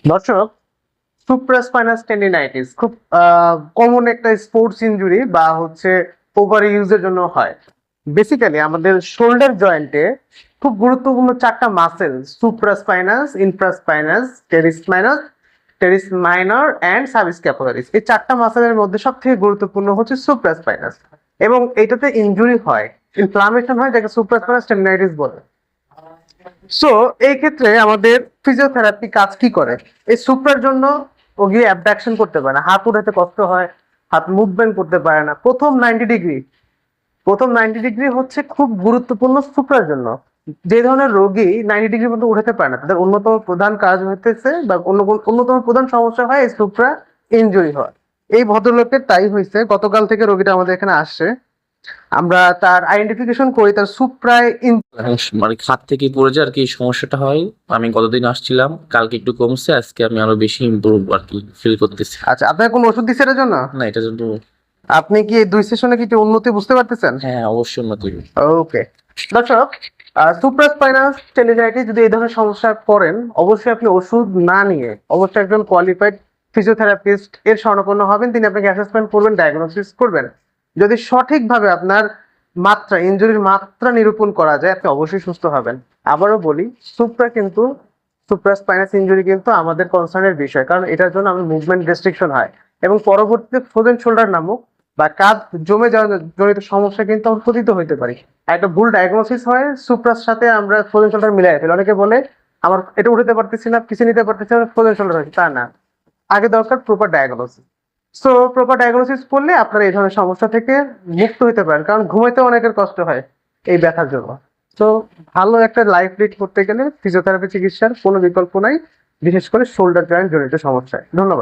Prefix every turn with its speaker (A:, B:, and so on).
A: দর্শক, সুপ্রাস্পাইনাস টেন্ডিনাইটিস খুব কমন একটা স্পোর্টস ইনজুরি বা হচ্ছে ওভার ইউজের জন্য হয়। বেসিক্যালি আমাদের শোল্ডার জয়েন্টে খুব গুরুত্বপূর্ণ চারটা muscle, supraspinatus, infraspinatus, teres minor and subscapularis. এই চারটা মাসেলের মধ্যে সব থেকে গুরুত্বপূর্ণ হচ্ছে সুপ্রাস্পাইনাস, এবং এটাতে ইনজুরি হয়, ইনফ্লামেশন হয়, যাকে সুপ্রাস্পাইনাস টেন্ডিনাইটিস বলে। সো এই ক্ষেত্রে আমাদের ফিজিওথেরাপি কাজ কি করে? এই সুপ্রার জন্য ও গিয়ে অ্যাবডাকশন করতে পারে না, হাত উঠাতে কষ্ট হয়, হাত মুভমেন্ট করতে পারে না। প্রথম 90 ডিগ্রি হচ্ছে খুব গুরুত্বপূর্ণ সুপ্রার জন্য। যে ধরনের রোগী 90 ডিগ্রি পর্যন্ত উঠাতে পারে না, তাদের অন্যতম প্রধান কাজ হইতেছে বা অন্যতম প্রধান সমস্যা হয় এই সুপ্রা ইনজুরি হয়। এই ভদ্রলোকের তাই হয়েছে। গতকাল থেকে রোগীটা আমাদের এখানে আসছে, আমরা তার আইডেন্টিফিকেশন করি, তার সুপ্রায়
B: মানে খাত থেকে পড়ে যায় আর কি সমস্যাটা হয়। আমি গতদিন আসছিলাম, কালকে একটু কমছে, আজকে আমি আরো বেশি ইমপ্রুভ আর কি ফিল করতেছি।
A: আচ্ছা, আপনার কোনো ওষুধ দিচ্ছে এটার জন্য?
B: না, এটা জন্য
A: আপনি কি এই 2 সেশনে কি একটু উন্নতি বুঝতে পারতেছেন?
B: হ্যাঁ, অবশ্যই উন্নতি।
A: ওকে দর্শক, সুপ্রাস্পাইনাস টেন্ডিনাইটিস যদি এই ধরনের সমস্যা পড়েন, অবশ্যই আপনি ওষুধ না নিয়ে অবশ্যই একজন কোয়ালিফাইড ফিজিওথেরাপিস্ট এর শরণাপন্ন হবেন। তিনি আপনাকে অ্যাসেসমেন্ট করবেন, ডায়াগনোসিস করবেন। যদি সঠিকভাবে আপনার ইনজুরির মাত্রা নিরূপণ করা যায়, আপনি অবশ্যই সুস্থ হবেন। আবারও বলি, সুপ্রাস্পাইনাস ইনজুরি কিন্তু আমাদের কনসার্নের বিষয়, কারণ এটার জন্য আমাদের মুভমেন্ট রেস্ট্রিকশন হয় এবং পরবর্তীতে ফ্রোজেন শোল্ডার নামক বা কাঁধ জমে যাওয়া জনিত সমস্যা কিন্তু আমরা পতিত হইতে পারি। একটা ভুল ডায়াগনোসিস হয়, সুপ্রার সাথে আমরা ফ্রোজেন শোল্ডার মিলাই ফেলি। অনেকে বলে আমার এটা উঠাতে পারতেছি না, পিছিয়ে নিতে পারতেছি না, ফ্রোজেন শোল্ডার হয়েছে। তা না, আগে দরকার proper diagnosis. So proper diagnosis করলে আপনারা এই ধরনের সমস্যা থেকে মুক্ত হতে পারেন, কারণ ঘুমাইতে অনেকের কষ্ট হয় এই ব্যথার জন্য। তো ভালো একটা লাইফ লিড করতে গেলে ফিজিওথেরাপি চিকিৎসার কোনো বিকল্প নাই, বিশেষ করে শোল্ডার জয়েন্ট জনিত সমস্যায়। ধন্যবাদ।